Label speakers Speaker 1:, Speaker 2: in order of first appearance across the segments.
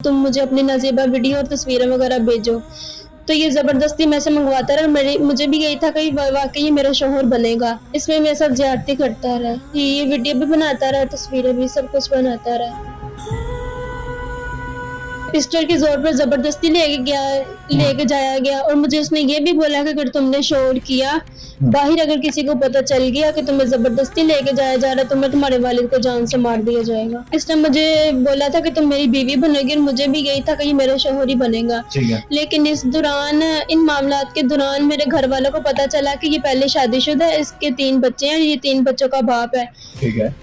Speaker 1: तुम मुझे अपनी नजीबा वीडियो और तस्वीरें वगैरह भेजो। तो ये ज़बरदस्ती मैं से मंगवाता रहा। मुझे भी यही था कि वाकई ये मेरा शोहर बनेगा। इसमें मेरे साथ ज्यादती करता रहा, ये वीडियो भी बनाता रहा, तस्वीरें भी, सब कुछ बनाता रहा। पिस्टल के जोर पर जबरदस्ती लेके जाया गया और मुझे उसने ये भी बोला कि अगर तुमने शोर किया बाहर, अगर किसी को पता चल गया कि तुम्हें जबरदस्ती लेके जाया जा रहा है, तुम्हें तुम्हारे वालिद को जान से मार दिया जाएगा। इसने मुझे बोला था कि तुम मेरी बीवी बनेगी और मुझे भी यही था कि ये मेरा शोहर ही बनेगा। लेकिन इस दौरान, इन मामलात के दौरान मेरे घर वालों को पता चला कि ये पहले शादीशुदा है, इसके 3 बच्चे हैं, ये 3 बच्चों का बाप है।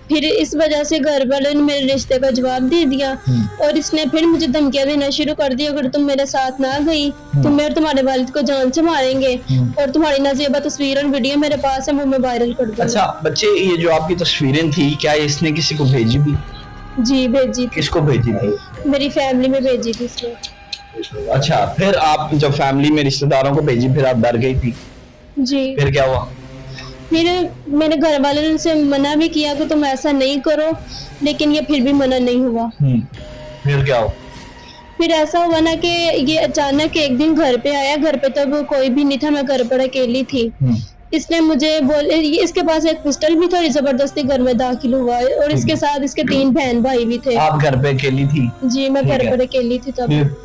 Speaker 1: फिर इस वजह से घर वालों ने मेरे रिश्ते का जवाब दे दिया और इसने फिर मुझे धमकियां देना शुरू कर दी, अगर तुम मेरे साथ ना गई तुम्हें और तुम्हारे वालिद को जान से मारेंगे और तुम्हारी नाज़ेबा तस्वीर और वीडियो मेरे पास है, वो मैं वायरल कर दूंगा।
Speaker 2: अच्छा बच्चे, ये जो आपकी तस्वीरें थी, क्या इसने किसी को भेजी भी?
Speaker 1: जी भेजी।
Speaker 2: किसको भेजी थी?
Speaker 1: मेरी फैमिली में भेजी थी इसने।
Speaker 2: अच्छा, फिर आप जब फैमिली में रिश्तेदारों को भेजी, फिर आप डर गई थी?
Speaker 1: जी।
Speaker 2: फिर क्या हुआ?
Speaker 1: फिर मेरे घर वालों ने उनसे मना भी किया कि तुम ऐसा नहीं करो, लेकिन ये फिर भी मना नहीं हुआ।
Speaker 2: फिर क्या हुआ?
Speaker 1: फिर ऐसा हुआ ना कि ये अचानक एक दिन घर पे आया। घर पे तब कोई भी नहीं था, मैं घर पर अकेली थी। इसने मुझे बोले, इसके पास एक पिस्टल भी था और जबरदस्ती घर में दाखिल हुआ और इसके साथ इसके 3 बहन भाई भी थे।
Speaker 2: आप घर पे अकेली थी?
Speaker 1: जी, मैं घर पर अकेली थी तब।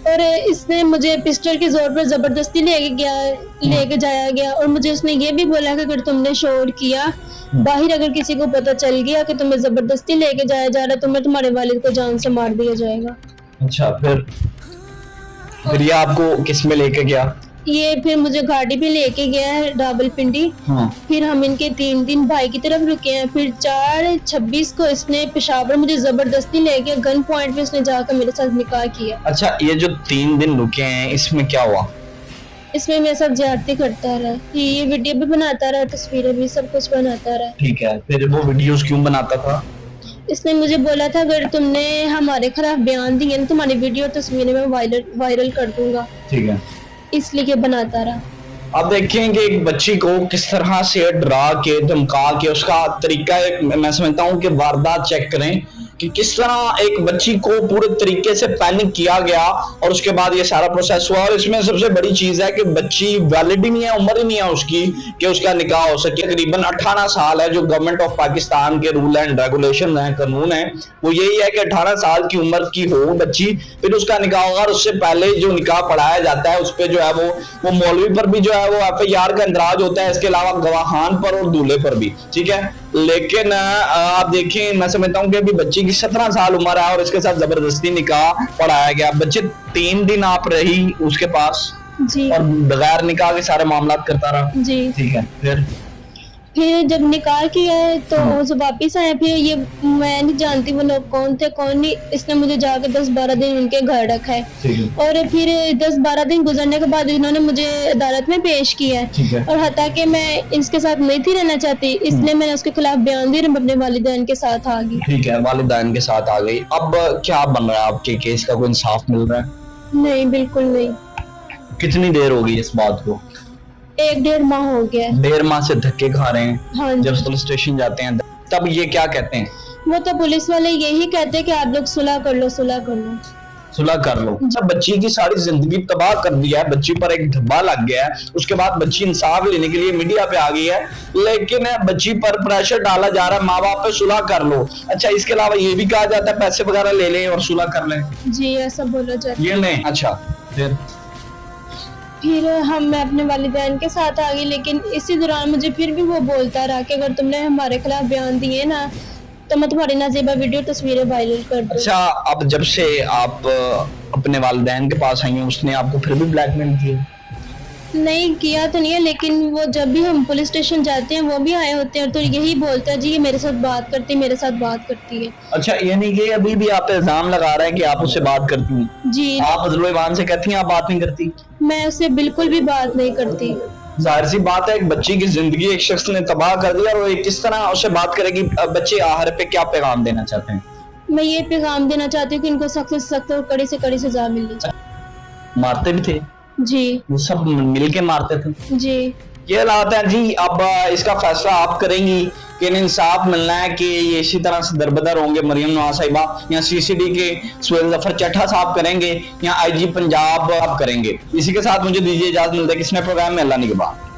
Speaker 1: और इसने मुझे पिस्टल के जोर पर जबरदस्ती लेके जाया गया और मुझे उसने ये भी बोला कि अगर तुमने शोर किया बाहर, अगर किसी को पता चल गया कि तुम्हें जबरदस्ती लेके जाया जा रहा है, तुम्हें तुम्हारे वालिद को जान से मार दिया जाएगा।
Speaker 2: अच्छा, फिर ये आपको किस में लेके गया?
Speaker 1: ये फिर मुझे गाड़ी पे लेके गया है रावलपिंडी। फिर हम इनके 3 दिन भाई की तरफ रुके हैं। फिर 4/26 को इसने पेशावर मुझे जबरदस्ती लेके गन पॉइंट पे इसने जाकर मेरे साथ निकाह किया।
Speaker 2: अच्छा, ये जो 3 दिन रुके हैं, इसमें क्या हुआ?
Speaker 1: इसमें मेरे साथ ज्यादती करता रहा, ये वीडियो भी बनाता रहा, तस्वीरें भी, सब कुछ बनाता रहा।
Speaker 2: ठीक है, फिर वो वीडियोस क्यों बनाता था?
Speaker 1: इसने मुझे बोला था अगर तुमने हमारे खिलाफ बयान दिए ना, तुम्हारी वीडियो और तस्वीरें मैं वायरल कर दूंगा।
Speaker 2: ठीक है,
Speaker 1: इसलिए बनाता रहा।
Speaker 2: अब देखेंगे एक बच्ची को किस तरह से डरा के, धमका के, उसका तरीका मैं समझता हूँ कि वारदात चेक करें कि किस तरह एक बच्ची को पूरे तरीके से पैनिक किया गया और उसके बाद ये सारा प्रोसेस हुआ। और इसमें सबसे बड़ी चीज है कि बच्ची वैलिड ही नहीं है, उम्र ही नहीं है उसकी कि उसका निकाह हो सके। तकरीबन 18 साल है, जो गवर्नमेंट ऑफ पाकिस्तान के रूल एंड रेगुलेशन है, कानून है, वो यही है कि 18 साल की उम्र की हो बच्ची, फिर उसका निकाह होगा। और उससे पहले जो निकाह पढ़ाया जाता है उस पर जो है वो मौलवी पर भी जो है वो FIR का इंदराज होता है, इसके अलावा गवाहान पर और दूल्हे पर भी। ठीक है, लेकिन आप देखें, मैं समझता हूँ कि अभी बच्ची की 17 साल उम्र है और इसके साथ जबरदस्ती निकाह पढ़ाया गया। बच्चे 3 दिन आप रही उसके पास
Speaker 1: जी,
Speaker 2: और बगैर निकाह के सारे मामला करता रहा।
Speaker 1: जी।
Speaker 2: ठीक है,
Speaker 1: फिर जब निकाह किया तो वो वापिस आए। फिर ये मैं नहीं जानती वो लोग कौन थे कौन नहीं, इसने मुझे जाकर 10-12 दिन उनके घर रखा है। और फिर 10-12 दिन गुजरने के बाद इन्होंने मुझे अदालत में पेश किया है और हता कि मैं इसके साथ नहीं थी रहना चाहती, इसलिए मैंने उसके खिलाफ बयान दिया, अपने वालिदैन के साथ आ गई।
Speaker 2: ठीक है, वालिदैन के साथ आ गई। अब क्या बन रहा है आपके केस का? कोई इंसाफ मिल रहा है?
Speaker 1: नहीं, बिल्कुल नहीं।
Speaker 2: कितनी देर हो गई इस बात को?
Speaker 1: 1-1.5 माह हो गया।
Speaker 2: 1.5 माह से धक्के खा रहे हैं।
Speaker 1: हाँ,
Speaker 2: जब पुलिस स्टेशन जाते हैं तब ये क्या कहते हैं?
Speaker 1: वो तो पुलिस वाले यही कहते हैं कि आप लोग सुलह कर लो, सुलह कर लो,
Speaker 2: सुलह कर लो। अच्छा, बच्ची की सारी जिंदगी तबाह कर दिया है, बच्ची पर एक धब्बा लग गया है, उसके बाद बच्ची इंसाफ लेने के लिए मीडिया पे आ गई है, लेकिन बच्ची पर प्रेशर डाला जा रहा है, माँ बाप पे सुलह कर लो। अच्छा, इसके अलावा ये भी कहा जाता है पैसे वगैरह ले लें और सुलह कर लें?
Speaker 1: जी, ऐसा बोला जाता है।
Speaker 2: ये नहीं। अच्छा,
Speaker 1: फिर मैं अपने वालिदैन के साथ आ गई, लेकिन इसी दौरान मुझे फिर भी वो बोलता रहा कि अगर तुमने हमारे खिलाफ बयान दिए ना तो मैं तुम्हारी नाज़ेबा वीडियो तस्वीरें वायरल कर दूं।
Speaker 2: अच्छा, अब जब से आप अपने वालिदैन के पास आई हैं, उसने आपको फिर भी ब्लैकमेल किया?
Speaker 1: नहीं किया तो नहीं है, लेकिन वो जब भी हम पुलिस स्टेशन जाते हैं वो भी आए होते हैं तो यही बोलता है जी ये मेरे साथ बात करती है, मेरे साथ बात करती है।
Speaker 2: अच्छा, ये नहीं कि अभी भी आप इल्जाम लगा रहे हैं कि आप उससे बात करती हैं?
Speaker 1: जी,
Speaker 2: आप फजल ईमान से कहती हैं आप बात नहीं करती?
Speaker 1: मैं उससे बिल्कुल भी बात नहीं करती।
Speaker 2: जाहिर सी बात है, एक बच्ची की जिंदगी एक शख्स ने तबाह कर दिया और किस तरह उससे बात करेगी। बच्चे आहर पे क्या पैगाम देना चाहते हैं?
Speaker 1: मैं ये पैगाम देना चाहती हूँ कि इनको सख्त से सख्त और कड़ी से कड़ी सजा मिलनी चाहिए।
Speaker 2: मारते भी थे?
Speaker 1: जी,
Speaker 2: वो सब मिल के मारते थे?
Speaker 1: जी।
Speaker 2: ये हालात है जी। अब इसका फैसला आप करेंगी कि इन्हें इंसाफ मिलना है कि ये इसी तरह से दरबदर होंगे मरियम नवाज साहिबा, या सीसीडी के सुहेल जफर चट्टा साहब करेंगे, या आईजी पंजाब आप करेंगे। इसी के साथ मुझे दीजिए इजाजत, मिलते हैं किसने प्रोग्राम में। अल्लाह निगहबान।